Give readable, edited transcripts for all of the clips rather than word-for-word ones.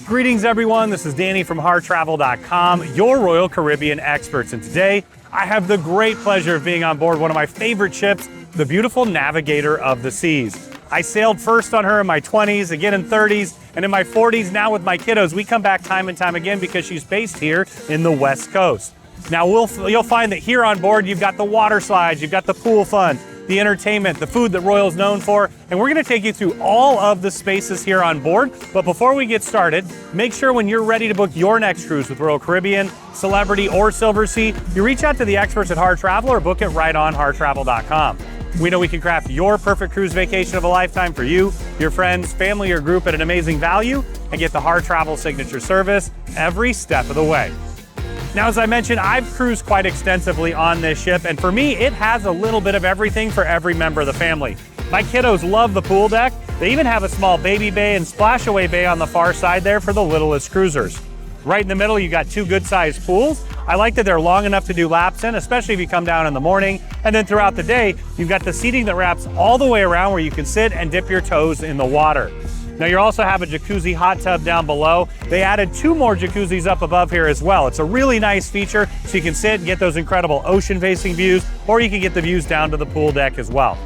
Greetings everyone, this is Danny from HarrTravel.com, your Royal Caribbean experts, and today I have the great pleasure of being on board one of my favorite ships, the beautiful Navigator of the Seas. I sailed first on her in my 20s, again in 30s, and in my 40s now with my kiddos. We come back time and time again because she's based here in the West Coast. Now you'll find that here on board you've got the water slides, you've got the pool fun, the entertainment, the food that Royal's known for, and we're gonna take you through all of the spaces here on board. But before we get started, make sure when you're ready to book your next cruise with Royal Caribbean, Celebrity, or Silversea, you reach out to the experts at Harr Travel or book it right on HarrTravel.com. We know we can craft your perfect cruise vacation of a lifetime for you, your friends, family, or group at an amazing value, and get the Harr Travel signature service every step of the way. Now, as I mentioned, I've cruised quite extensively on this ship, and for me, it has a little bit of everything for every member of the family. My kiddos love the pool deck. They even have a small baby bay and splash-away bay on the far side there for the littlest cruisers. Right in the middle, you got two good-sized pools. I like that they're long enough to do laps in, especially if you come down in the morning. And then throughout the day, you've got the seating that wraps all the way around where you can sit and dip your toes in the water. Now you also have a jacuzzi hot tub down below. They added 2 more jacuzzis up above here as well. It's a really nice feature, so you can sit and get those incredible ocean facing views, or you can get the views down to the pool deck as well.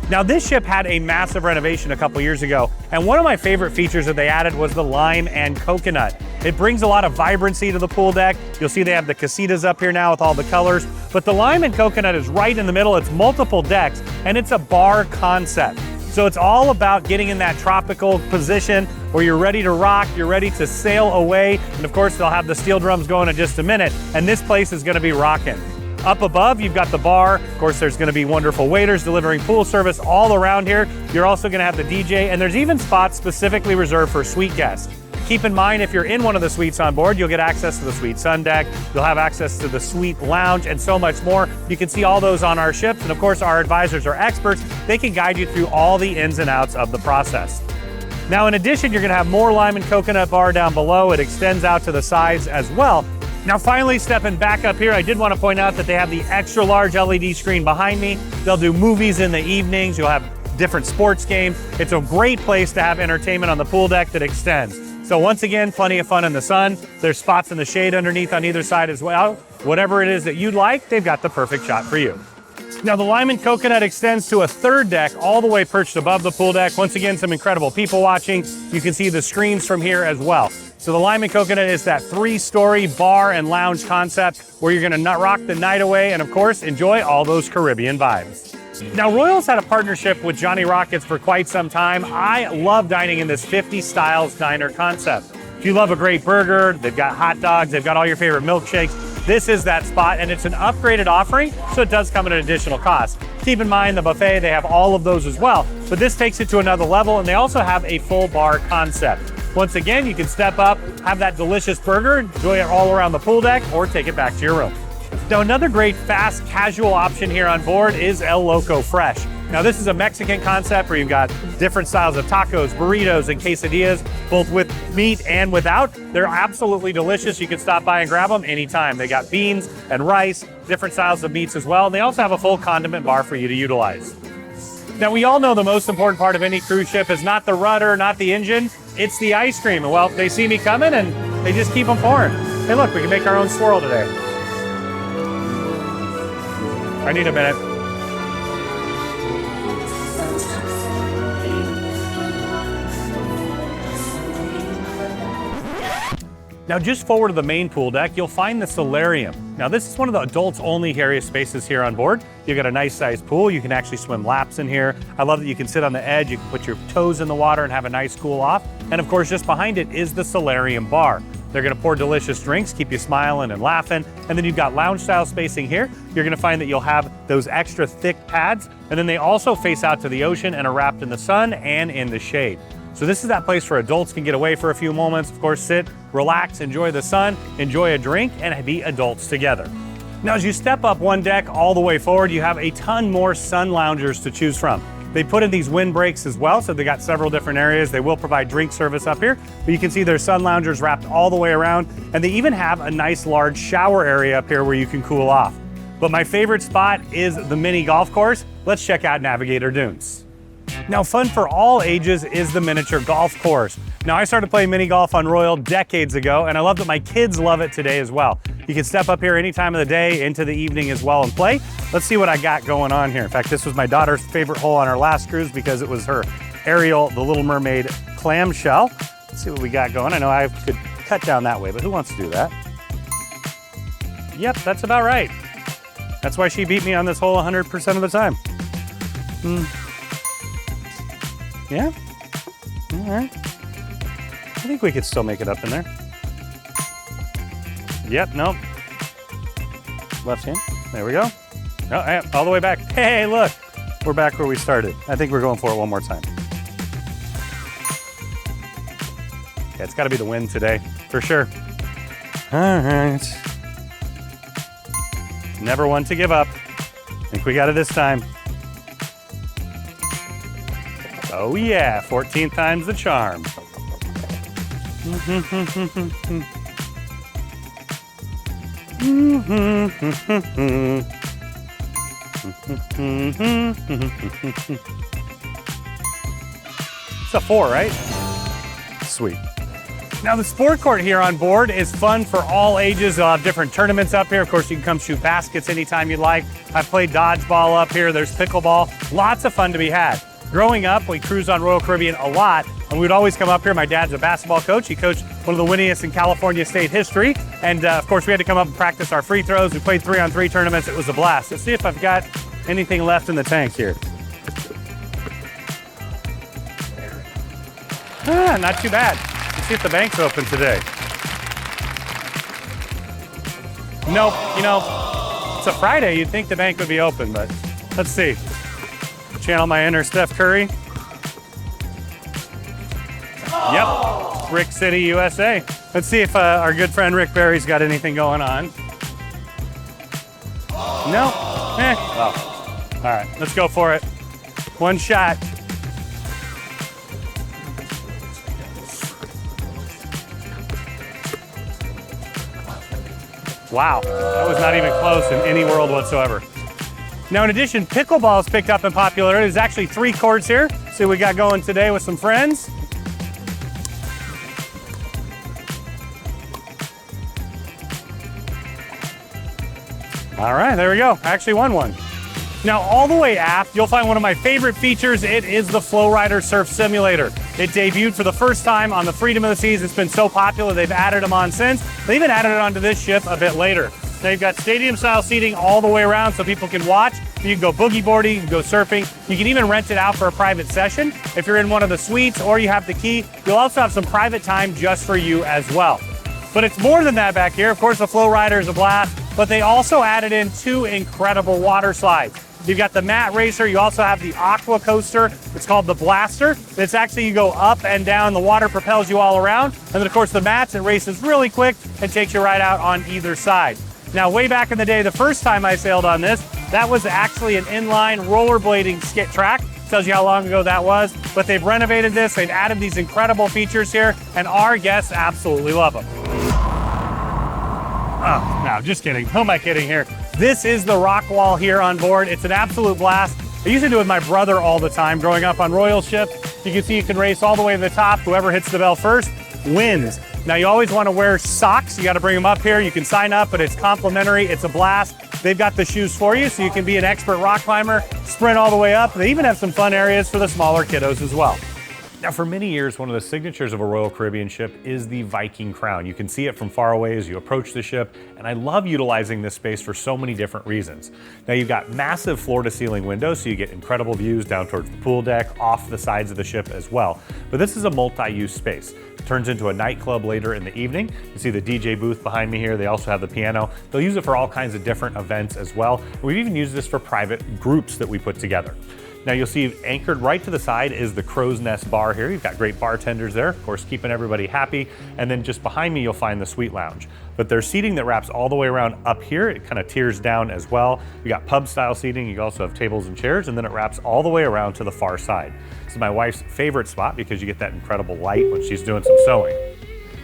Now this ship had a massive renovation a couple years ago, and one of my favorite features that they added was the lime and coconut. It brings a lot of vibrancy to the pool deck. You'll see they have the casitas up here now with all the colors, but the lime and coconut is right in the middle. It's multiple decks, and it's a bar concept. So it's all about getting in that tropical position where you're ready to rock, you're ready to sail away, and of course they'll have the steel drums going in just a minute, and this place is gonna be rocking. Up above, you've got the bar. Of course, there's gonna be wonderful waiters delivering pool service all around here. You're also gonna have the DJ, and there's even spots specifically reserved for suite guests. Keep in mind, if you're in one of the suites on board, you'll get access to the suite sun deck, you'll have access to the suite lounge, and so much more. You can see all those on our ships, and of course, our advisors are experts. They can guide you through all the ins and outs of the process. Now, in addition, you're gonna have more lime and coconut bar down below. It extends out to the sides as well. Now, finally, stepping back up here, I did want to point out that they have the extra large LED screen behind me. They'll do movies in the evenings. You'll have different sports games. It's a great place to have entertainment on the pool deck that extends. So once again, plenty of fun in the sun. There's spots in the shade underneath on either side as well. Whatever it is that you'd like, they've got the perfect shot for you. Now the lime and coconut extends to a third deck all the way perched above the pool deck. Once again, some incredible people watching. You can see the screens from here as well. So the lime and coconut is that 3-story bar and lounge concept where you're gonna rock the night away and of course, enjoy all those Caribbean vibes. Now Royal's had a partnership with Johnny Rockets for quite some time. I love dining in this 50 Styles diner concept. If you love a great burger, they've got hot dogs, they've got all your favorite milkshakes, this is that spot, and it's an upgraded offering, so it does come at an additional cost. Keep in mind the buffet, they have all of those as well, but this takes it to another level, and they also have a full bar concept. Once again, you can step up, have that delicious burger, enjoy it all around the pool deck, or take it back to your room. Now, another great fast casual option here on board is El Loco Fresh. Now, this is a Mexican concept where you've got different styles of tacos, burritos, and quesadillas, both with meat and without. They're absolutely delicious. You can stop by and grab them anytime. They got beans and rice, different styles of meats as well. And they also have a full condiment bar for you to utilize. Now, we all know the most important part of any cruise ship is not the rudder, not the engine, it's the ice cream. And well, they see me coming and they just keep them pouring. Hey, look, we can make our own swirl today. I need a minute. Now, just forward of the main pool deck, you'll find the Solarium. Now, this is one of the adults only area spaces here on board. You've got a nice sized pool. You can actually swim laps in here. I love that you can sit on the edge. You can put your toes in the water and have a nice cool off. And of course, just behind it is the Solarium bar. They're gonna pour delicious drinks, keep you smiling and laughing. And then you've got lounge style spacing here. You're gonna find that you'll have those extra thick pads. And then they also face out to the ocean and are wrapped in the sun and in the shade. So this is that place where adults can get away for a few moments, of course, sit, relax, enjoy the sun, enjoy a drink, and be adults together. Now, as you step up one deck all the way forward, you have a ton more sun loungers to choose from. They put in these windbreaks as well, so they got several different areas. They will provide drink service up here, but you can see there's sun loungers wrapped all the way around, and they even have a nice large shower area up here where you can cool off. But my favorite spot is the mini golf course. Let's check out Navigator Dunes. Now, fun for all ages is the miniature golf course. Now, I started playing mini golf on Royal decades ago, and I love that my kids love it today as well. You can step up here any time of the day, into the evening as well, and play. Let's see what I got going on here. In fact, this was my daughter's favorite hole on our last cruise because it was her Ariel, the Little Mermaid clamshell. Let's see what we got going. I know I could cut down that way, but who wants to do that? Yep, that's about right. That's why she beat me on this hole 100% of the time. Yeah? All right. I think we could still make it up in there. Yep, nope. Left hand, there we go. Oh, yeah, all the way back. Hey, look, we're back where we started. I think we're going for it one more time. Yeah, it's gotta be the wind today, for sure. All right. Never one to give up. I think we got it this time. Oh yeah, 14 times the charm. It's a 4, right? Sweet. Now the sport court here on board is fun for all ages. They'll have different tournaments up here. Of course, you can come shoot baskets anytime you'd like. I've played dodgeball up here. There's pickleball. Lots of fun to be had. Growing up, we cruised on Royal Caribbean a lot, and we would always come up here. My dad's a basketball coach. He coached one of the winningest in California state history. And of course, we had to come up and practice our free throws. We played 3-on-3 tournaments. It was a blast. Let's see if I've got anything left in the tank here. Not too bad. Let's see if the bank's open today. Nope, you know, it's a Friday. You'd think the bank would be open, but let's see. Channel my inner Steph Curry. Yep, Rick City, USA. Let's see if our good friend Rick Barry's got anything going on. No? Oh. All right, let's go for it. One shot. Wow, that was not even close in any world whatsoever. Now, in addition, pickleball's picked up in popularity. There's actually 3 courts here. See what we got going today with some friends. All right, there we go. I actually won one. Now, all the way aft, you'll find one of my favorite features. It is the FlowRider Surf Simulator. It debuted for the first time on the Freedom of the Seas. It's been so popular, they've added them on since. They even added it onto this ship a bit later. They've got stadium-style seating all the way around so people can watch. You can go boogie boarding, you can go surfing. You can even rent it out for a private session. If you're in one of the suites or you have the key, you'll also have some private time just for you as well. But it's more than that back here. Of course, the FlowRider is a blast, but they also added in 2 incredible water slides. You've got the Mat Racer. You also have the Aqua coaster. It's called the Blaster. It's actually, you go up and down. The water propels you all around. And then, of course, the Mats, it races really quick and takes you right out on either side. Now, way back in the day, the first time I sailed on this, that was actually an inline rollerblading skit track. Tells you how long ago that was. But they've renovated this. They've added these incredible features here, and our guests absolutely love them. Oh, no, just kidding. Who am I kidding here? This is the rock wall here on board. It's an absolute blast. I used to do it with my brother all the time growing up on Royal ship. You can see you can race all the way to the top. Whoever hits the bell first wins. Now, you always want to wear socks. You got to bring them up here. You can sign up, but it's complimentary. It's a blast. They've got the shoes for you, so you can be an expert rock climber, sprint all the way up. They even have some fun areas for the smaller kiddos as well. Now, for many years, one of the signatures of a Royal Caribbean ship is the Viking Crown. You can see it from far away as you approach the ship, and I love utilizing this space for so many different reasons. Now, you've got massive floor-to-ceiling windows, so you get incredible views down towards the pool deck, off the sides of the ship as well. But this is a multi-use space. It turns into a nightclub later in the evening. You see the DJ booth behind me here. They also have the piano. They'll use it for all kinds of different events as well. And we've even used this for private groups that we put together. Now, you'll see anchored right to the side is the Crow's Nest Bar here. You've got great bartenders there, of course, keeping everybody happy. And then just behind me, you'll find the Suite Lounge. But there's seating that wraps all the way around up here. It kind of tiers down as well. You got pub style seating. You also have tables and chairs, and then it wraps all the way around to the far side. This is my wife's favorite spot because you get that incredible light when she's doing some sewing.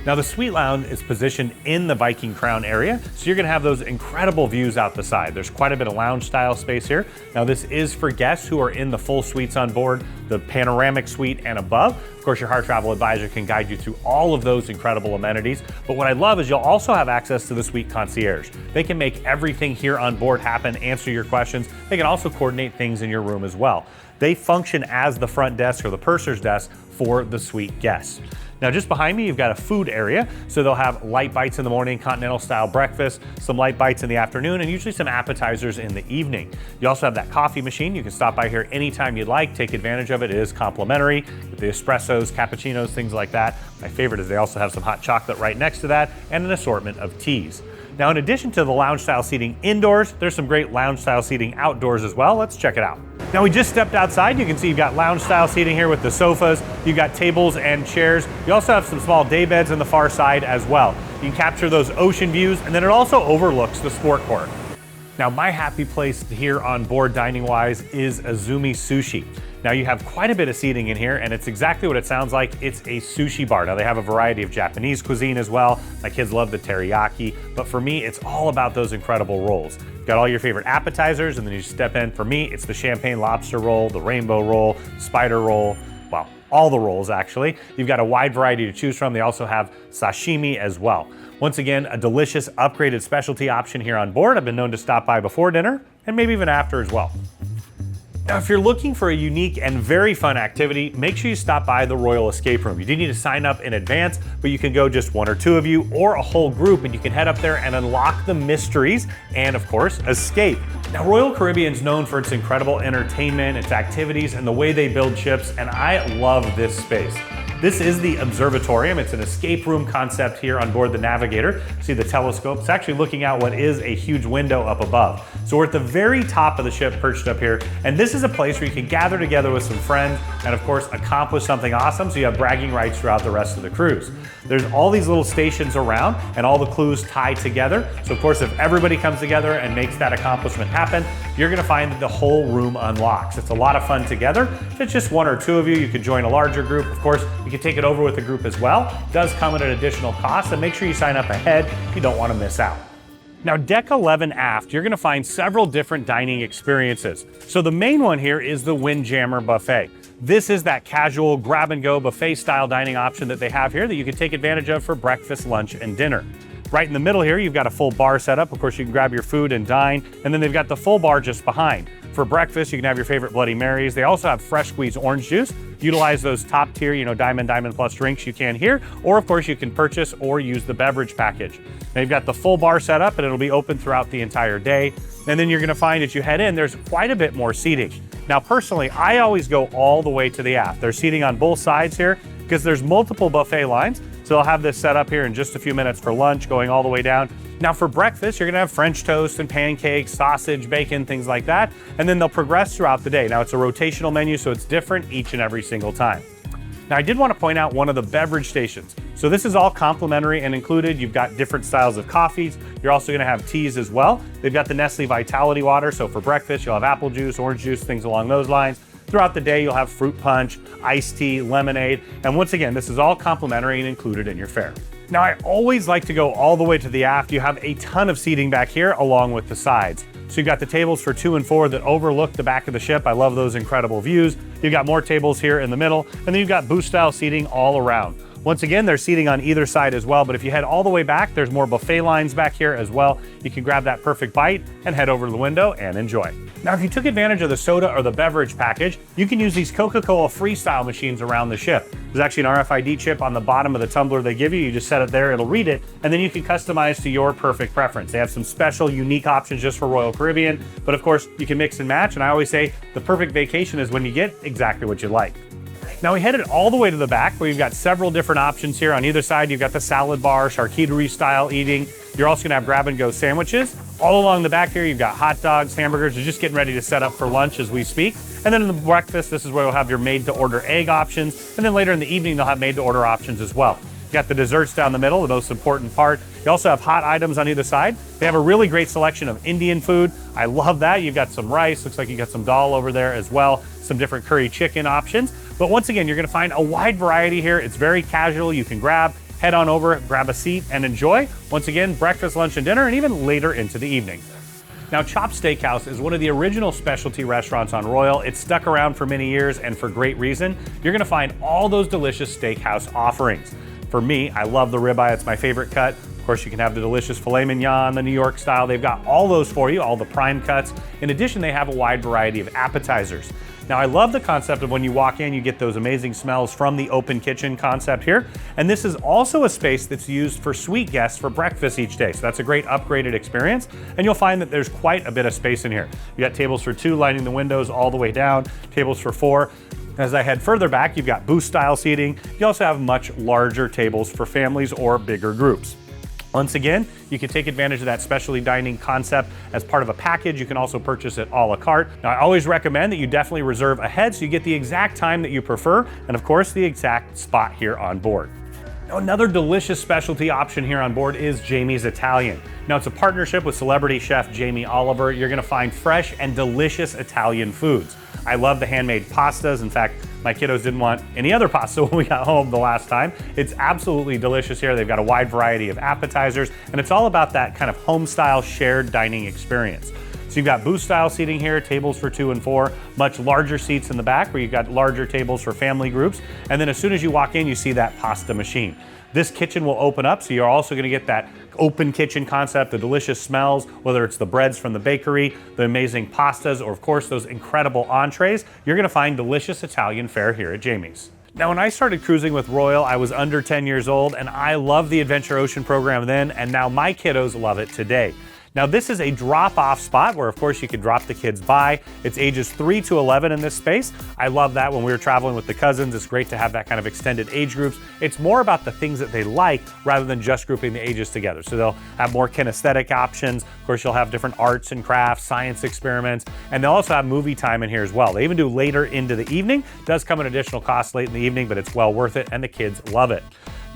Now the Suite Lounge is positioned in the Viking Crown area, so you're gonna have those incredible views out the side. There's quite a bit of lounge style space here. Now this is for guests who are in the full suites on board, the panoramic suite and above. Of course, your Harr travel advisor can guide you through all of those incredible amenities. But what I love is you'll also have access to the suite concierge. They can make everything here on board happen, answer your questions. They can also coordinate things in your room as well. They function as the front desk or the purser's desk for the suite guests. Now just behind me, you've got a food area. So they'll have light bites in the morning, continental style breakfast, some light bites in the afternoon, and usually some appetizers in the evening. You also have that coffee machine. You can stop by here anytime you'd like, take advantage of it. It is complimentary with the espressos, cappuccinos, things like that. My favorite is they also have some hot chocolate right next to that and an assortment of teas. Now, in addition to the lounge style seating indoors, there's some great lounge style seating outdoors as well. Let's check it out. Now we just stepped outside. You can see you've got lounge style seating here with the sofas. You've got tables and chairs. You also have some small day beds on the far side as well. You can capture those ocean views, and then it also overlooks the sport court. Now my happy place here on board dining wise is Azumi Sushi. Now you have quite a bit of seating in here, and it's exactly what it sounds like. It's a sushi bar. Now they have a variety of Japanese cuisine as well. My kids love the teriyaki, but for me, it's all about those incredible rolls. You've got all your favorite appetizers, and then you step in. For me, it's the champagne lobster roll, the rainbow roll, spider roll, well, all the rolls actually. You've got a wide variety to choose from. They also have sashimi as well. Once again, a delicious upgraded specialty option here on board. I've been known to stop by before dinner and maybe even after as well. Now, if you're looking for a unique and very fun activity, make sure you stop by the Royal Escape Room. You do need to sign up in advance, but you can go just one or two of you or a whole group, and you can head up there and unlock the mysteries and, of course, escape. Now, Royal Caribbean's known for its incredible entertainment, its activities, and the way they build ships, and I love this space. This is the Observatorium. It's an escape room concept here on board the Navigator. See the telescope? It's actually looking out what is a huge window up above. So we're at the very top of the ship perched up here, and this is a place where you can gather together with some friends and of course accomplish something awesome, so you have bragging rights throughout the rest of the cruise. There's all these little stations around and all the clues tie together. So of course, if everybody comes together and makes that accomplishment happen, you're gonna find that the whole room unlocks. It's a lot of fun together. If it's just one or two of you, you could join a larger group. Of course, you can take it over with a group as well. It does come at an additional cost, and make sure you sign up ahead if you don't want to miss out. Now, Deck 11 aft, you're gonna find several different dining experiences. So the main one here is the Windjammer buffet. This is that casual grab-and-go buffet style dining option that they have here that you can take advantage of for breakfast, lunch, and dinner. Right in the middle here, you've got a full bar setup. Of course, you can grab your food and dine, and then they've got the full bar just behind. For breakfast, you can have your favorite Bloody Marys. They also have fresh squeezed orange juice. Utilize those top tier, Diamond Plus drinks you can here, or of course you can purchase or use the beverage package. Now you've got the full bar set up, and it'll be open throughout the entire day. And then you're gonna find as you head in, there's quite a bit more seating. Now personally, I always go all the way to the aft. There's seating on both sides here because there's multiple buffet lines. So I'll have this set up here in just a few minutes for lunch, going all the way down. Now for breakfast, you're gonna have French toast and pancakes, sausage, bacon, things like that. And then they'll progress throughout the day. Now it's a rotational menu, so it's different each and every single time. Now I did want to point out one of the beverage stations. So this is all complimentary and included. You've got different styles of coffees. You're also gonna have teas as well. They've got the Nestle Vitality water. So for breakfast, you'll have apple juice, orange juice, things along those lines. Throughout the day, you'll have fruit punch, iced tea, lemonade. And once again, this is all complimentary and included in your fare. Now, I always like to go all the way to the aft. You have a ton of seating back here along with the sides. So you've got the tables for 2 and 4 that overlook the back of the ship. I love those incredible views. You've got more tables here in the middle, and then you've got booth style seating all around. Once again, there's seating on either side as well, but if you head all the way back, there's more buffet lines back here as well. You can grab that perfect bite and head over to the window and enjoy. Now, if you took advantage of the soda or the beverage package, you can use these Coca-Cola freestyle machines around the ship. There's actually an RFID chip on the bottom of the tumbler they give you. You just set it there, it'll read it, and then you can customize to your perfect preference. They have some special, unique options just for Royal Caribbean, but of course, you can mix and match, and I always say the perfect vacation is when you get exactly what you like. Now we headed all the way to the back where you've got several different options here. On either side, you've got the salad bar, charcuterie style eating. You're also gonna have grab and go sandwiches. All along the back here, you've got hot dogs, hamburgers. You're just getting ready to set up for lunch as we speak. And then in the breakfast, this is where you'll have your made to order egg options. And then later in the evening, they'll have made to order options as well. You got the desserts down the middle, the most important part. You also have hot items on either side. They have a really great selection of Indian food. I love that. You've got some rice, looks like you got some dal over there as well, some different curry chicken options. But once again, you're gonna find a wide variety here. It's very casual. You can grab head on over, grab a seat, and enjoy. Once again, breakfast, lunch, and dinner, and even later into the evening. Now, Chop Steakhouse is one of the original specialty restaurants on Royal. It's stuck around for many years, and for great reason. You're gonna find all those delicious steakhouse offerings. For me, I love the ribeye, it's my favorite cut. Of course, you can have the delicious filet mignon, the New York style. They've got all those for you, all the prime cuts. In addition, they have a wide variety of appetizers. Now, I love the concept of when you walk in, you get those amazing smells from the open kitchen concept here. And this is also a space that's used for suite guests for breakfast each day. So that's a great upgraded experience. And you'll find that there's quite a bit of space in here. You got tables for 2 lining the windows all the way down, tables for 4. As I head further back, you've got booth style seating. You also have much larger tables for families or bigger groups. Once again, you can take advantage of that specialty dining concept as part of a package. You can also purchase it a la carte. Now, I always recommend that you definitely reserve ahead so you get the exact time that you prefer, and of course, the exact spot here on board. Now, another delicious specialty option here on board is Jamie's Italian. Now, it's a partnership with celebrity chef Jamie Oliver. You're gonna find fresh and delicious Italian foods. I love the handmade pastas. In fact, my kiddos didn't want any other pasta when we got home the last time. It's absolutely delicious here. They've got a wide variety of appetizers, and it's all about that kind of home style shared dining experience. So you've got booth style seating here, tables for 2 and 4, much larger seats in the back where you've got larger tables for family groups. And then as soon as you walk in, you see that pasta machine. This kitchen will open up, so you're also gonna get that open kitchen concept, the delicious smells, whether it's the breads from the bakery, the amazing pastas, or of course those incredible entrees. You're gonna find delicious Italian fare here at Jamie's. Now, when I started cruising with Royal, I was under 10 years old, and I loved the Adventure Ocean program then, and now my kiddos love it today. Now, this is a drop-off spot where, of course, you could drop the kids by. It's ages 3 to 11 in this space. I love that when we were traveling with the cousins. It's great to have that kind of extended age groups. It's more about the things that they like rather than just grouping the ages together. So they'll have more kinesthetic options. Of course, you'll have different arts and crafts, science experiments, and they'll also have movie time in here as well. They even do later into the evening. It does come at additional cost late in the evening, but it's well worth it, and the kids love it.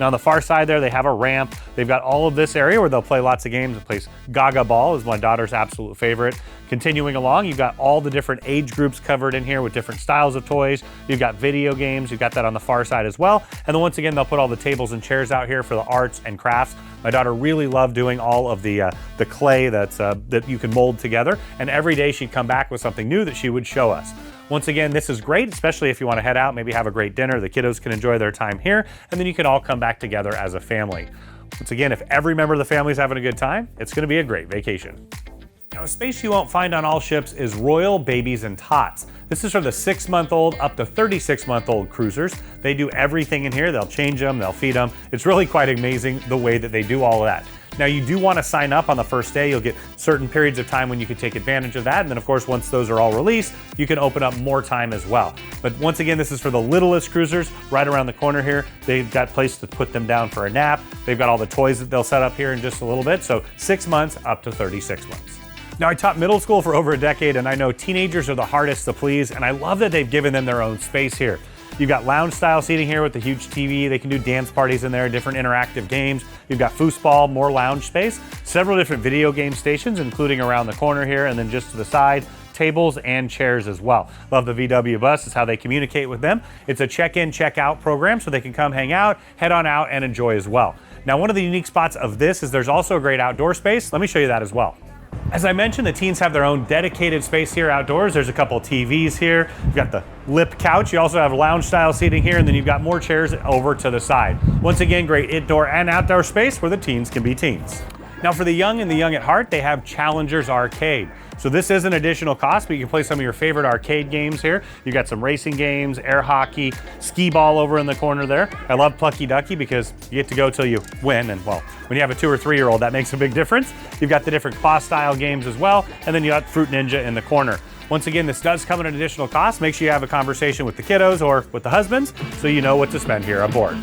Now, on the far side there, they have a ramp. They've got all of this area where they'll play lots of games. They play Gaga Ball is my daughter's absolute favorite. Continuing along, you've got all the different age groups covered in here with different styles of toys. You've got video games. You've got that on the far side as well. And then once again, they'll put all the tables and chairs out here for the arts and crafts. My daughter really loved doing all of the clay that you can mold together. And every day she'd come back with something new that she would show us. Once again, this is great, especially if you want to head out, maybe have a great dinner. The kiddos can enjoy their time here, and then you can all come back together as a family. Once again, if every member of the family is having a good time, it's going to be a great vacation. Now, a space you won't find on all ships is Royal Babies and Tots. This is for the 6-month-old up to 36-month-old cruisers. They do everything in here. They'll change them, they'll feed them. It's really quite amazing the way that they do all of that. Now, you do want to sign up on the first day. You'll get certain periods of time when you can take advantage of that. And then, of course, once those are all released, you can open up more time as well. But once again, this is for the littlest cruisers right around the corner here. They've got a place to put them down for a nap. They've got all the toys that they'll set up here in just a little bit. So 6 months up to 36 months. Now, I taught middle school for over a decade, and I know teenagers are the hardest to please, and I love that they've given them their own space here. You've got lounge style seating here with the huge TV. They can do dance parties in there, different interactive games. You've got foosball, more lounge space, several different video game stations, including around the corner here, and then just to the side, tables and chairs as well. Love the VW bus, is how they communicate with them. It's a check-in, check-out program, so they can come hang out, head on out, and enjoy as well. Now, one of the unique spots of this is there's also a great outdoor space. Let me show you that as well. As I mentioned, the teens have their own dedicated space here outdoors. There's a couple of TVs here. You've got the lip couch. You also have lounge style seating here, and then you've got more chairs over to the side. Once again, great indoor and outdoor space where the teens can be teens. Now, for the young and the young at heart, they have Challengers Arcade. So this is an additional cost, but you can play some of your favorite arcade games here. You've got some racing games, air hockey, skee ball over in the corner there. I love Plucky Ducky because you get to go till you win, and well, when you have a 2 or 3-year-old, that makes a big difference. You've got the different claw style games as well, and then you got Fruit Ninja in the corner. Once again, this does come at an additional cost. Make sure you have a conversation with the kiddos or with the husbands so you know what to spend here on board.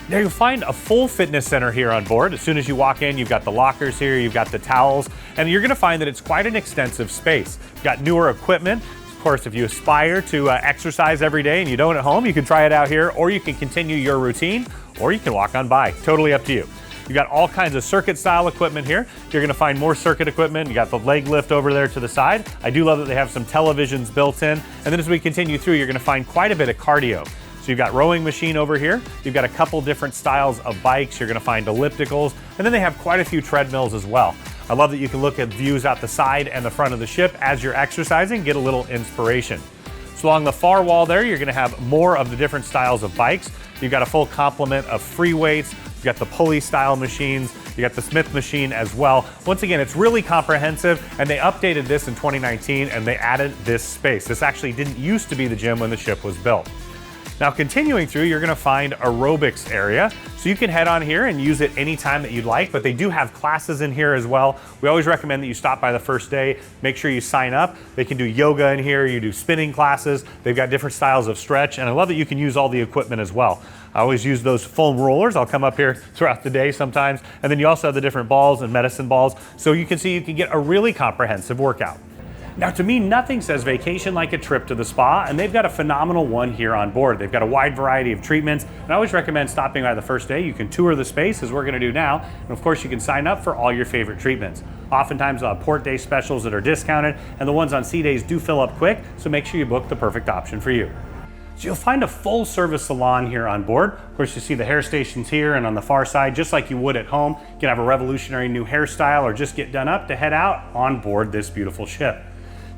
Now, you'll find a full fitness center here on board. As soon as you walk in, you've got the lockers here, you've got the towels, and you're gonna find that it's quite an extensive space. You've got newer equipment. Of course, if you aspire to exercise every day and you don't at home, you can try it out here, or you can continue your routine, or you can walk on by. Totally up to you. You've got all kinds of circuit style equipment here. You're gonna find more circuit equipment. You got the leg lift over there to the side. I do love that they have some televisions built in. And then as we continue through, you're gonna find quite a bit of cardio. So you've got rowing machine over here. You've got a couple different styles of bikes. You're gonna find ellipticals, and then they have quite a few treadmills as well. I love that you can look at views out the side and the front of the ship as you're exercising, get a little inspiration. So along the far wall there, you're gonna have more of the different styles of bikes. You've got a full complement of free weights. You've got the pulley style machines. You got the Smith machine as well. Once again, it's really comprehensive, and they updated this in 2019 and they added this space. This actually didn't used to be the gym when the ship was built. Now continuing through, you're gonna find aerobics area. So you can head on here and use it anytime that you'd like, but they do have classes in here as well. We always recommend that you stop by the first day, make sure you sign up. They can do yoga in here, you do spinning classes. They've got different styles of stretch, and I love that you can use all the equipment as well. I always use those foam rollers. I'll come up here throughout the day sometimes. And then you also have the different balls and medicine balls. So you can see you can get a really comprehensive workout. Now, to me, nothing says vacation like a trip to the spa, and they've got a phenomenal one here on board. They've got a wide variety of treatments, and I always recommend stopping by the first day. You can tour the space, as we're gonna do now, and of course, you can sign up for all your favorite treatments. Oftentimes, port day specials that are discounted, and the ones on sea days do fill up quick, so make sure you book the perfect option for you. So you'll find a full service salon here on board. Of course, you see the hair stations here and on the far side, just like you would at home. You can have a revolutionary new hairstyle or just get done up to head out on board this beautiful ship.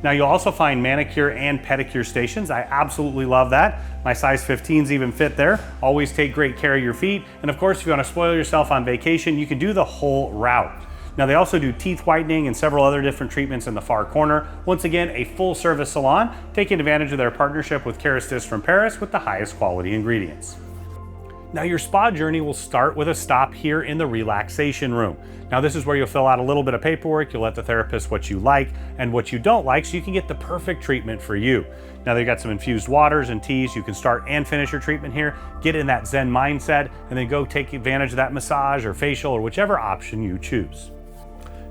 Now you'll also find manicure and pedicure stations. I absolutely love that. My size 15s even fit there. Always take great care of your feet. And of course, if you want to spoil yourself on vacation, you can do the whole route. Now they also do teeth whitening and several other different treatments in the far corner. Once again, a full service salon, taking advantage of their partnership with Keristis from Paris with the highest quality ingredients. Now your spa journey will start with a stop here in the relaxation room. Now this is where you'll fill out a little bit of paperwork. You'll let the therapist what you like and what you don't like so you can get the perfect treatment for you. Now they've got some infused waters and teas. You can start and finish your treatment here, get in that Zen mindset, and then go take advantage of that massage or facial or whichever option you choose.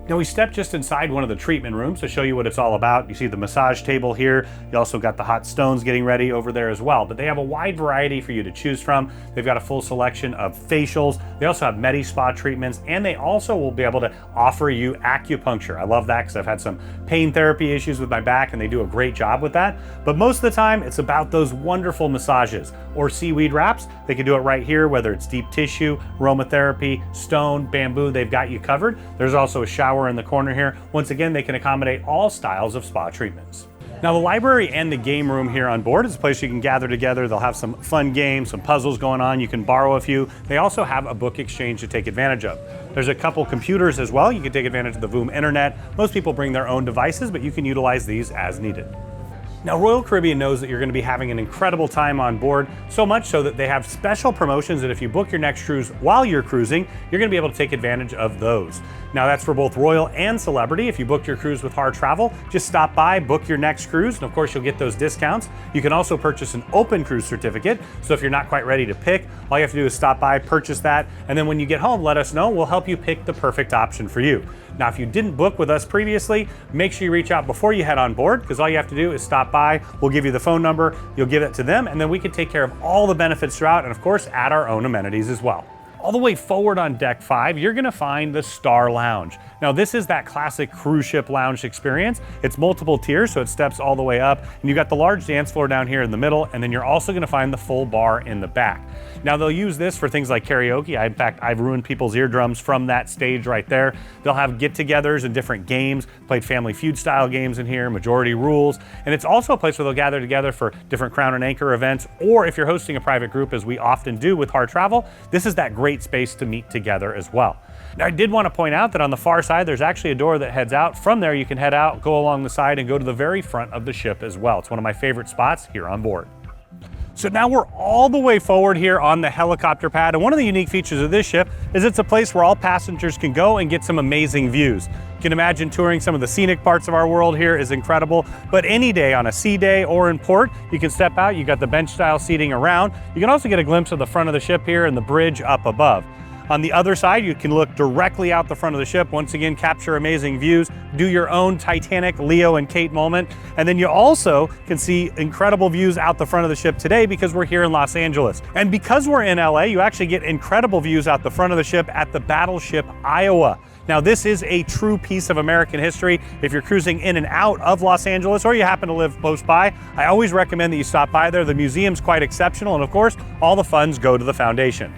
Now we stepped just inside one of the treatment rooms to show you what it's all about. You see the massage table here. You also got the hot stones getting ready over there as well. But they have a wide variety for you to choose from. They've got a full selection of facials. They also have Medi-Spa treatments, and they also will be able to offer you acupuncture. I love that because I've had some pain therapy issues with my back, and they do a great job with that. But most of the time, it's about those wonderful massages or seaweed wraps. They can do it right here, whether it's deep tissue, aromatherapy, stone, bamboo, they've got you covered. There's also a shower in the corner here. Once again, they can accommodate all styles of spa treatments. Now the library and the game room here on board is a place you can gather together. They'll have some fun games, some puzzles going on. You can borrow a few. They also have a book exchange to take advantage of. There's a couple computers as well. You can take advantage of the Voom internet. Most people bring their own devices, but you can utilize these as needed. Now, Royal Caribbean knows that you're going to be having an incredible time on board, so much so that they have special promotions that if you book your next cruise while you're cruising, you're going to be able to take advantage of those. Now, that's for both Royal and Celebrity. If you booked your cruise with Harr Travel, just stop by, book your next cruise, and of course, you'll get those discounts. You can also purchase an open cruise certificate, so if you're not quite ready to pick, all you have to do is stop by, purchase that, and then when you get home, let us know. We'll help you pick the perfect option for you. Now, if you didn't book with us previously, make sure you reach out before you head on board, because all you have to do is stop by. We'll give you the phone number, you'll give it to them, and then we can take care of all the benefits throughout, and of course, add our own amenities as well. All the way forward on deck 5, you're gonna find the Star Lounge. Now this is that classic cruise ship lounge experience. It's multiple tiers, so it steps all the way up, and you've got the large dance floor down here in the middle, and then you're also gonna find the full bar in the back. Now they'll use this for things like karaoke. In fact, I've ruined people's eardrums from that stage right there. They'll have get-togethers and different games, played Family Feud style games in here, majority rules, and it's also a place where they'll gather together for different Crown and Anchor events, or if you're hosting a private group, as we often do with Harr Travel, this is that great space to meet together as well. Now, I did want to point out that on the far side, there's actually a door that heads out. From there, you can head out, go along the side, and go to the very front of the ship as well. It's one of my favorite spots here on board. So now we're all the way forward here on the helicopter pad, and one of the unique features of this ship is it's a place where all passengers can go and get some amazing views. You can imagine touring some of the scenic parts of our world here is incredible, but any day on a sea day or in port, you can step out, you got the bench style seating around. You can also get a glimpse of the front of the ship here and the bridge up above. On the other side, you can look directly out the front of the ship. Once again, capture amazing views, do your own Titanic, Leo and Kate moment. And then you also can see incredible views out the front of the ship today because we're here in Los Angeles. And because we're in LA, you actually get incredible views out the front of the ship at the battleship Iowa. Now, this is a true piece of American history. If you're cruising in and out of Los Angeles, or you happen to live close by, I always recommend that you stop by there. The museum's quite exceptional, and of course, all the funds go to the foundation.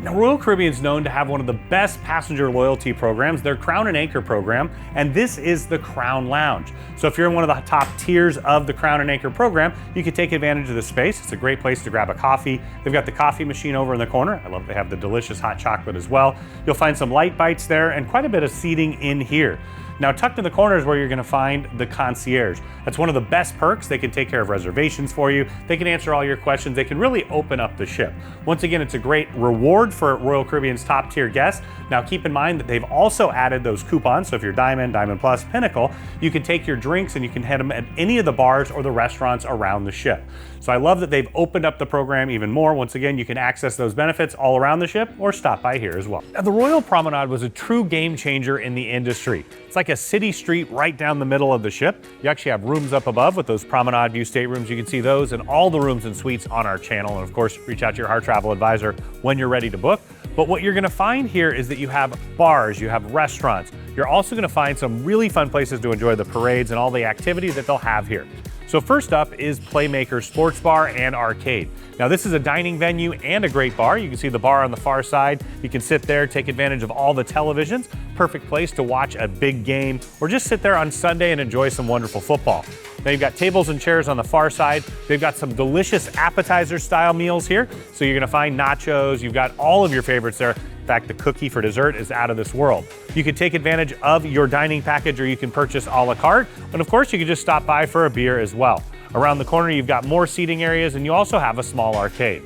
Now, Royal Caribbean is known to have one of the best passenger loyalty programs, their Crown and Anchor program, and this is the Crown Lounge. So if you're in one of the top tiers of the Crown and Anchor program, you can take advantage of this space. It's a great place to grab a coffee. They've got the coffee machine over in the corner. I love they have the delicious hot chocolate as well. You'll find some light bites there and quite a bit of seating in here. Now, tucked in the corner is where you're going to find the concierge. That's one of the best perks. They can take care of reservations for you. They can answer all your questions. They can really open up the ship. Once again, it's a great reward for Royal Caribbean's top tier guests. Now, keep in mind that they've also added those coupons. So if you're Diamond, Diamond Plus, Pinnacle, you can take your drinks and you can head them at any of the bars or the restaurants around the ship. So I love that they've opened up the program even more. Once again, you can access those benefits all around the ship or stop by here as well. Now, the Royal Promenade was a true game changer in the industry. It's like a city street right down the middle of the ship. You actually have rooms up above with those Promenade view staterooms. You can see those and all the rooms and suites on our channel. And of course, reach out to your Harr Travel advisor when you're ready to book. But what you're gonna find here is that you have bars, you have restaurants. You're also gonna find some really fun places to enjoy the parades and all the activities that they'll have here. So first up is Playmaker Sports Bar and Arcade. Now, this is a dining venue and a great bar. You can see the bar on the far side. You can sit there, take advantage of all the televisions. Perfect place to watch a big game or just sit there on Sunday and enjoy some wonderful football. Now, you've got tables and chairs on the far side. They've got some delicious appetizer style meals here. So you're gonna find nachos. You've got all of your favorites there. In fact, the cookie for dessert is out of this world. You can take advantage of your dining package or you can purchase a la carte. And of course, you can just stop by for a beer as well. Around the corner, you've got more seating areas and you also have a small arcade.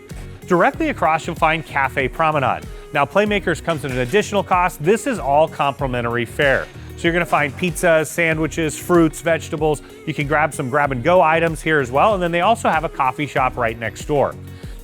Directly across, you'll find Cafe Promenade. Now, Playmakers comes at an additional cost. This is all complimentary fare. So you're gonna find pizzas, sandwiches, fruits, vegetables. You can grab some grab and go items here as well. And then they also have a coffee shop right next door.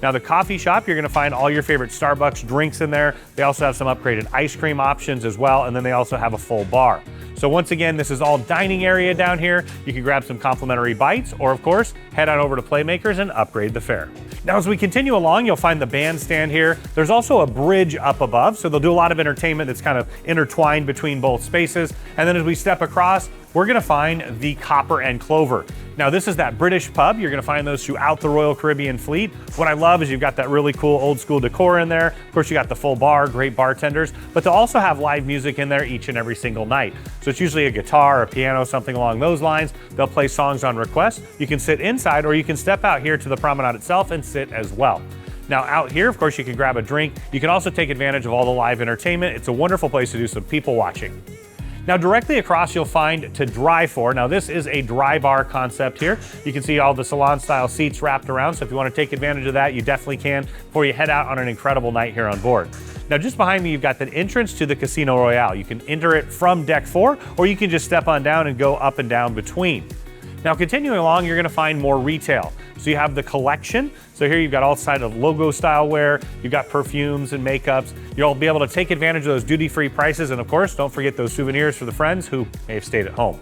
Now, the coffee shop, you're gonna find all your favorite Starbucks drinks in there. They also have some upgraded ice cream options as well, and then they also have a full bar. So once again, this is all dining area down here. You can grab some complimentary bites, or of course, head on over to Playmakers and upgrade the fare. Now, as we continue along, you'll find the bandstand here. There's also a bridge up above, so they'll do a lot of entertainment that's kind of intertwined between both spaces. And then as we step across, we're gonna find the Copper and Clover. Now, this is that British pub. You're gonna find those throughout the Royal Caribbean fleet. What I love is you've got that really cool old school decor in there. Of course, you got the full bar, great bartenders, but they'll also have live music in there each and every single night. So it's usually a guitar, a piano, something along those lines. They'll play songs on request. You can sit inside or you can step out here to the promenade itself and sit as well. Now, out here, of course, you can grab a drink. You can also take advantage of all the live entertainment. It's a wonderful place to do some people watching. Now, directly across, you'll find To Dry For. Now, this is a dry bar concept here. You can see all the salon-style seats wrapped around, so if you want to take advantage of that, you definitely can before you head out on an incredible night here on board. Now, just behind me, you've got the entrance to the Casino Royale. You can enter it from Deck 4, or you can just step on down and go up and down between. Now, continuing along, you're gonna find more retail. So you have the collection. So here you've got all sides of logo style wear. You've got perfumes and makeups. You'll be able to take advantage of those duty-free prices. And of course, don't forget those souvenirs for the friends who may have stayed at home.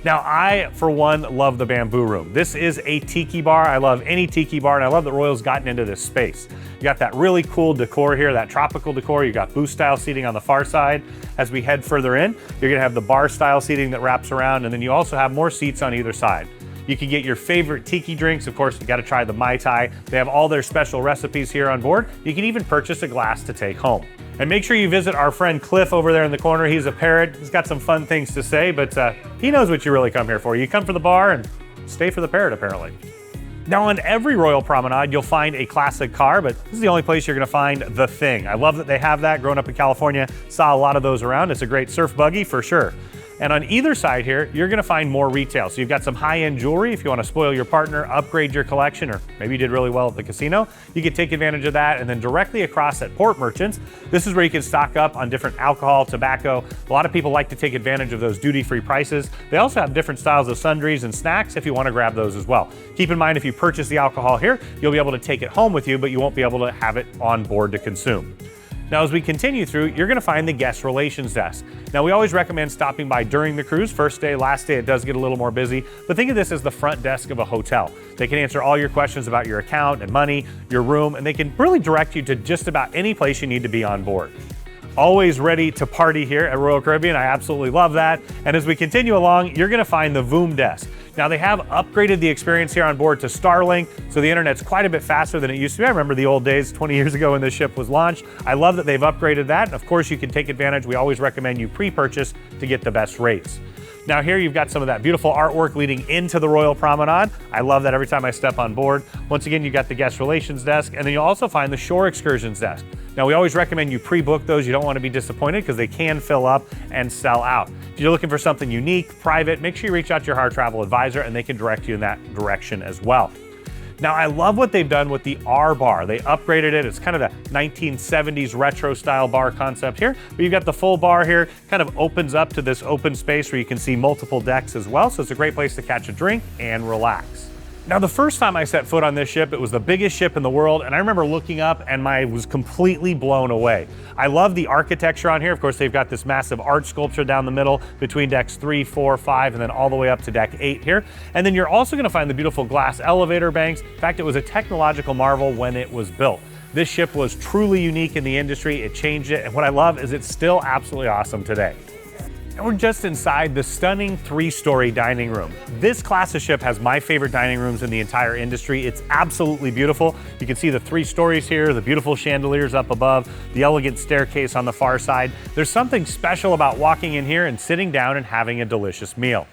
Now, I, for one, love the Bamboo Room. This is a tiki bar. I love any tiki bar, and I love that Royal's gotten into this space. You got that really cool decor here, that tropical decor. You got booth-style seating on the far side. As we head further in, you're gonna have the bar-style seating that wraps around, and then you also have more seats on either side. You can get your favorite tiki drinks. Of course, you gotta try the Mai Tai. They have all their special recipes here on board. You can even purchase a glass to take home. And make sure you visit our friend Cliff over there in the corner. He's a parrot. He's got some fun things to say, but he knows what you really come here for. You come for the bar and stay for the parrot, apparently. Now, on every Royal Promenade, you'll find a classic car, but this is the only place you're gonna find the Thing. I love that they have that. Growing up in California, saw a lot of those around. It's a great surf buggy for sure. And on either side here, you're gonna find more retail. So you've got some high-end jewelry if you wanna spoil your partner, upgrade your collection, or maybe you did really well at the casino. You can take advantage of that. And then directly across at Port Merchants, this is where you can stock up on different alcohol, tobacco. A lot of people like to take advantage of those duty-free prices. They also have different styles of sundries and snacks if you wanna grab those as well. Keep in mind, if you purchase the alcohol here, you'll be able to take it home with you, but you won't be able to have it on board to consume. Now, as we continue through, you're gonna find the guest relations desk. Now, we always recommend stopping by during the cruise. First day, last day, it does get a little more busy, but think of this as the front desk of a hotel. They can answer all your questions about your account and money, your room, and they can really direct you to just about any place you need to be on board. Always ready to party here at Royal Caribbean. I absolutely love that. And as we continue along, you're gonna find the Voom desk. Now they have upgraded the experience here on board to Starlink, so the internet's quite a bit faster than it used to be. I remember the old days 20 years ago when this ship was launched. I love that they've upgraded that. And of course you can take advantage. We always recommend you pre-purchase to get the best rates. Now here you've got some of that beautiful artwork leading into the Royal Promenade. I love that every time I step on board. Once again, you've got the guest relations desk, and then you'll also find the shore excursions desk. Now we always recommend you pre-book those. You don't want to be disappointed because they can fill up and sell out. If you're looking for something unique, private, make sure you reach out to your Harr travel advisor and they can direct you in that direction as well. Now I love what they've done with the R bar. They upgraded it. It's kind of the 1970s retro style bar concept here, but you've got the full bar here, kind of opens up to this open space where you can see multiple decks as well. So it's a great place to catch a drink and relax. Now, the first time I set foot on this ship, it was the biggest ship in the world, and I remember looking up and I was completely blown away. I love the architecture on here. Of course, they've got this massive art sculpture down the middle between decks 3, 4, 5, and then all the way up to deck 8 here. And then you're also gonna find the beautiful glass elevator banks. In fact, it was a technological marvel when it was built. This ship was truly unique in the industry. It changed it, and what I love is it's still absolutely awesome today. And we're just inside the stunning 3-story dining room. This class of ship has my favorite dining rooms in the entire industry. It's absolutely beautiful. You can see the 3 stories here, the beautiful chandeliers up above, the elegant staircase on the far side. There's something special about walking in here and sitting down and having a delicious meal.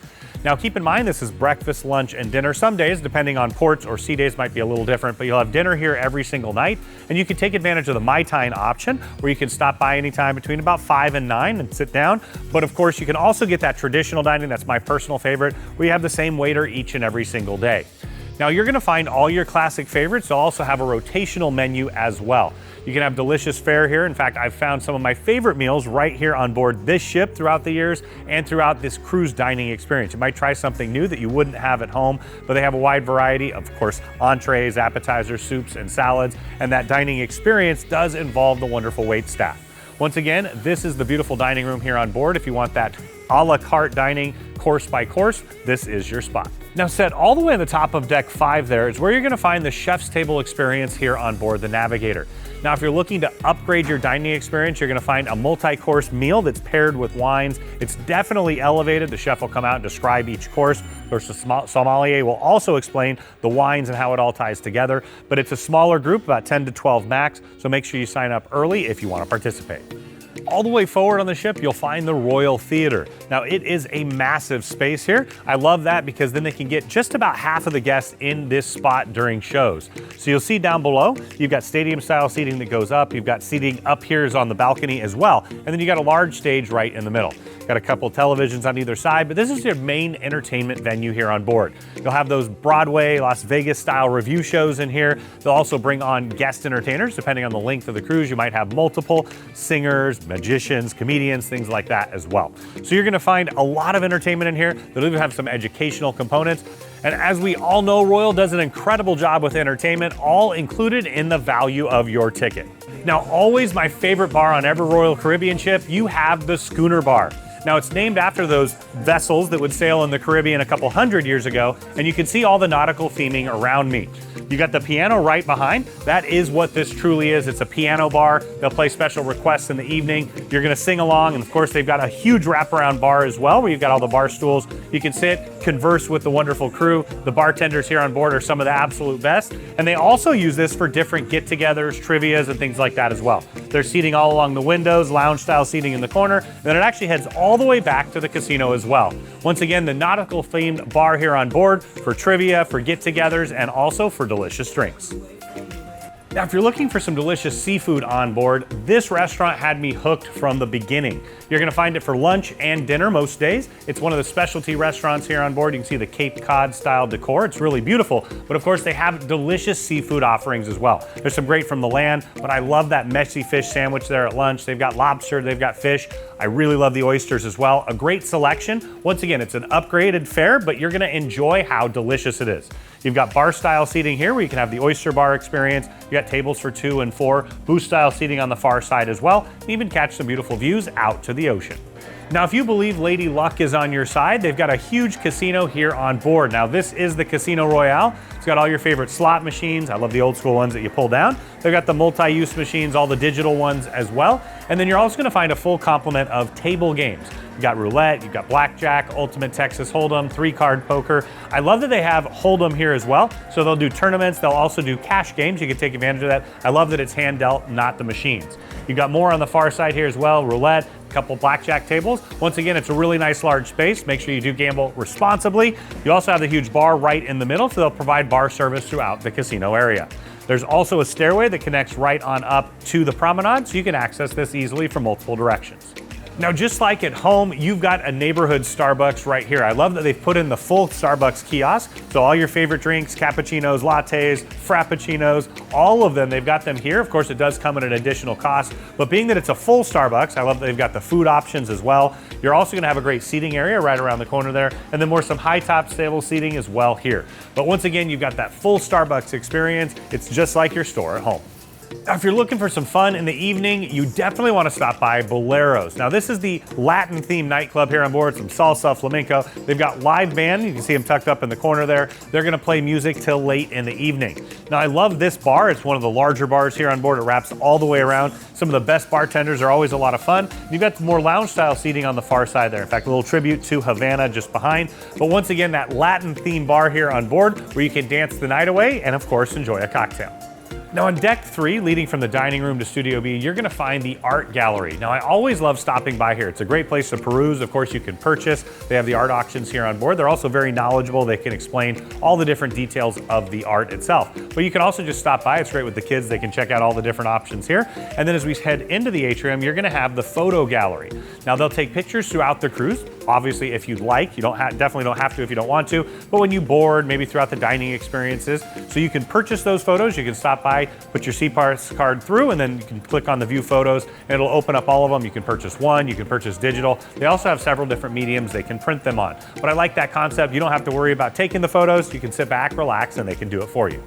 Now keep in mind, this is breakfast, lunch, and dinner. Some days, depending on ports or sea days, might be a little different, but you'll have dinner here every single night. And you can take advantage of the Mai Tai option, where you can stop by anytime between about 5 and 9 and sit down. But of course, you can also get that traditional dining. That's my personal favorite, where you have the same waiter each and every single day. Now you're gonna find all your classic favorites. They'll also have a rotational menu as well. You can have delicious fare here. In fact, I've found some of my favorite meals right here on board this ship throughout the years and throughout this cruise dining experience. You might try something new that you wouldn't have at home, but they have a wide variety of course, entrees, appetizers, soups, and salads. And that dining experience does involve the wonderful wait staff. Once again, this is the beautiful dining room here on board. If you want that a la carte dining, course by course, this is your spot. Now set all the way at the top of deck 5 there is where you're gonna find the chef's table experience here on board the Navigator. Now if you're looking to upgrade your dining experience, you're gonna find a multi-course meal that's paired with wines. It's definitely elevated. The chef will come out and describe each course. Of course, the sommelier will also explain the wines and how it all ties together, but it's a smaller group, about 10 to 12 max, so make sure you sign up early if you wanna participate. All the way forward on the ship, you'll find the Royal Theater. Now, it is a massive space here. I love that because then they can get just about half of the guests in this spot during shows. So you'll see down below, you've got stadium-style seating that goes up. You've got seating up here is on the balcony as well. And then you got a large stage right in the middle. Got a couple televisions on either side, but this is your main entertainment venue here on board. You'll have those Broadway, Las Vegas-style review shows in here. They'll also bring on guest entertainers. Depending on the length of the cruise, you might have multiple singers, magicians, comedians, things like that as well. So you're gonna find a lot of entertainment in here. They'll even have some educational components. And as we all know, Royal does an incredible job with entertainment, all included in the value of your ticket. Now, always my favorite bar on every Royal Caribbean ship, you have the Schooner Bar. Now it's named after those vessels that would sail in the Caribbean a couple hundred years ago, and you can see all the nautical theming around me. You got the piano right behind. That is what this truly is. It's a piano bar. They'll play special requests in the evening. You're gonna sing along, and of course they've got a huge wraparound bar as well, where you've got all the bar stools. You can sit, converse with the wonderful crew. The bartenders here on board are some of the absolute best, and they also use this for different get-togethers, trivias, and things like that as well. There's seating all along the windows, lounge-style seating in the corner, and then it actually heads all the way back to the casino as well. Once again, the nautical-themed bar here on board for trivia, for get-togethers, and also for delicious drinks. Now, if you're looking for some delicious seafood on board, this restaurant had me hooked from the beginning. You're gonna find it for lunch and dinner most days. It's one of the specialty restaurants here on board. You can see the Cape Cod style decor. It's really beautiful, but of course they have delicious seafood offerings as well. There's some great from the land, but I love that messy fish sandwich there at lunch. They've got lobster, they've got fish. I really love the oysters as well. A great selection. Once again, it's an upgraded fare, but you're gonna enjoy how delicious it is. You've got bar style seating here where you can have the oyster bar experience. You got tables for 2 and 4, booth style seating on the far side as well, and even catch some beautiful views out to the ocean. Now, if you believe Lady Luck is on your side, they've got a huge casino here on board. Now, this is the Casino Royale. It's got all your favorite slot machines. I love the old school ones that you pull down. They've got the multi-use machines, all the digital ones as well. And then you're also gonna find a full complement of table games. You've got roulette, you've got blackjack, ultimate Texas Hold'em, 3-card poker. I love that they have Hold'em here as well. So they'll do tournaments, they'll also do cash games. You can take advantage of that. I love that it's hand dealt, not the machines. You've got more on the far side here as well, roulette, a couple blackjack tables. Once again, it's a really nice large space. Make sure you do gamble responsibly. You also have the huge bar right in the middle, so they'll provide bar service throughout the casino area. There's also a stairway that connects right on up to the Promenade, so you can access this easily from multiple directions. Now, just like at home, you've got a neighborhood Starbucks right here. I love that they've put in the full Starbucks kiosk. So all your favorite drinks, cappuccinos, lattes, frappuccinos, all of them, they've got them here. Of course, it does come at an additional cost, but being that it's a full Starbucks, I love that they've got the food options as well. You're also gonna have a great seating area right around the corner there, and then some high top table seating as well here. But once again, you've got that full Starbucks experience. It's just like your store at home. Now, if you're looking for some fun in the evening, you definitely want to stop by Boleros. Now, this is the Latin-themed nightclub here on board, some salsa, flamenco. They've got live band. You can see them tucked up in the corner there. They're going to play music till late in the evening. Now, I love this bar. It's one of the larger bars here on board. It wraps all the way around. Some of the best bartenders are always a lot of fun. You've got more lounge-style seating on the far side there. In fact, a little tribute to Havana just behind. But once again, that Latin-themed bar here on board where you can dance the night away and, of course, enjoy a cocktail. Now on deck 3, leading from the dining room to Studio B, you're gonna find the art gallery. Now I always love stopping by here. It's a great place to peruse. Of course, you can purchase. They have the art auctions here on board. They're also very knowledgeable. They can explain all the different details of the art itself. But you can also just stop by. It's great with the kids. They can check out all the different options here. And then as we head into the atrium, you're gonna have the photo gallery. Now they'll take pictures throughout the cruise. Obviously, if you'd like, you definitely don't have to if you don't want to, but when you board, maybe throughout the dining experiences, so you can purchase those photos, you can stop by, put your SeaPass card through, and then you can click on the view photos, and it'll open up all of them. You can purchase one, you can purchase digital. They also have several different mediums they can print them on. But I like that concept. You don't have to worry about taking the photos. You can sit back, relax, and they can do it for you.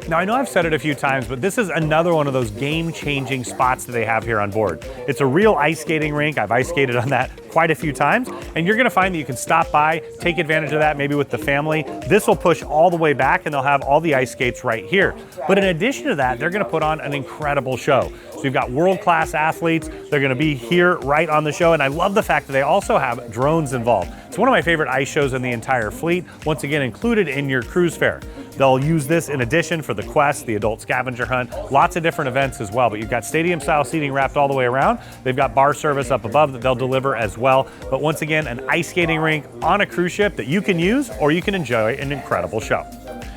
Now, I know I've said it a few times, but this is another one of those game-changing spots that they have here on board. It's a real ice skating rink. I've ice skated on that quite a few times, and you're gonna find that you can stop by, take advantage of that, maybe with the family. This will push all the way back, and they'll have all the ice skates right here. But in addition to that, they're gonna put on an incredible show. So you've got world-class athletes. They're gonna be here right on the show, and I love the fact that they also have drones involved. It's one of my favorite ice shows in the entire fleet, once again included in your cruise fare. They'll use this in addition for the quest, the adult scavenger hunt, lots of different events as well. But you've got stadium style seating wrapped all the way around. They've got bar service up above that they'll deliver as well. But once again, an ice skating rink on a cruise ship that you can use or you can enjoy an incredible show.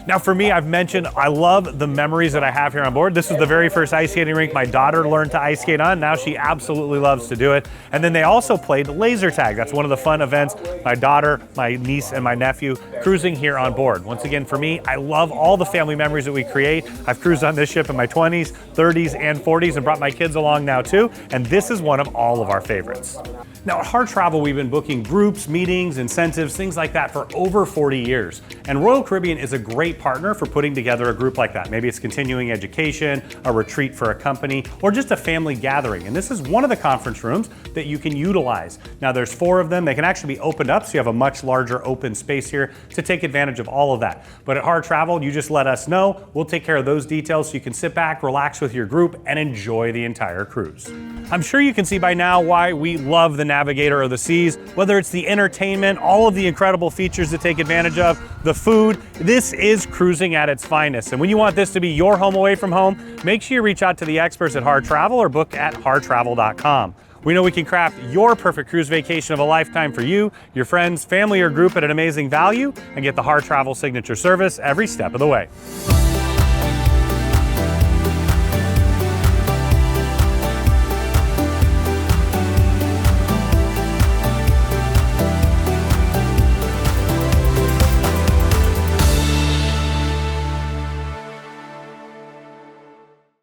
Now for me, I've mentioned I love the memories that I have here on board. This was the very first ice skating rink my daughter learned to ice skate on. Now she absolutely loves to do it. And then they also played laser tag. That's one of the fun events. My daughter, my niece, and my nephew cruising here on board. Once again, for me, I love all the family memories that we create. I've cruised on this ship in my 20s, 30s, and 40s and brought my kids along now too. And this is one of all of our favorites. Now at Harr Travel, we've been booking groups, meetings, incentives, things like that for over 40 years. And Royal Caribbean is a great partner for putting together a group like that. Maybe it's continuing education, a retreat for a company, or just a family gathering. And this is one of the conference rooms that you can utilize. Now there's 4 of them. They can actually be opened up, so you have a much larger open space here to take advantage of all of that. But at Harr Travel, you just let us know. We'll take care of those details so you can sit back, relax with your group, and enjoy the entire cruise. I'm sure you can see by now why we love the Navigator of the Seas, whether it's the entertainment, all of the incredible features to take advantage of, the food. This is cruising at its finest. And when you want this to be your home away from home, make sure you reach out to the experts at Harr Travel or book at harrtravel.com. We know we can craft your perfect cruise vacation of a lifetime for you, your friends, family, or group at an amazing value, and get the Harr Travel signature service every step of the way.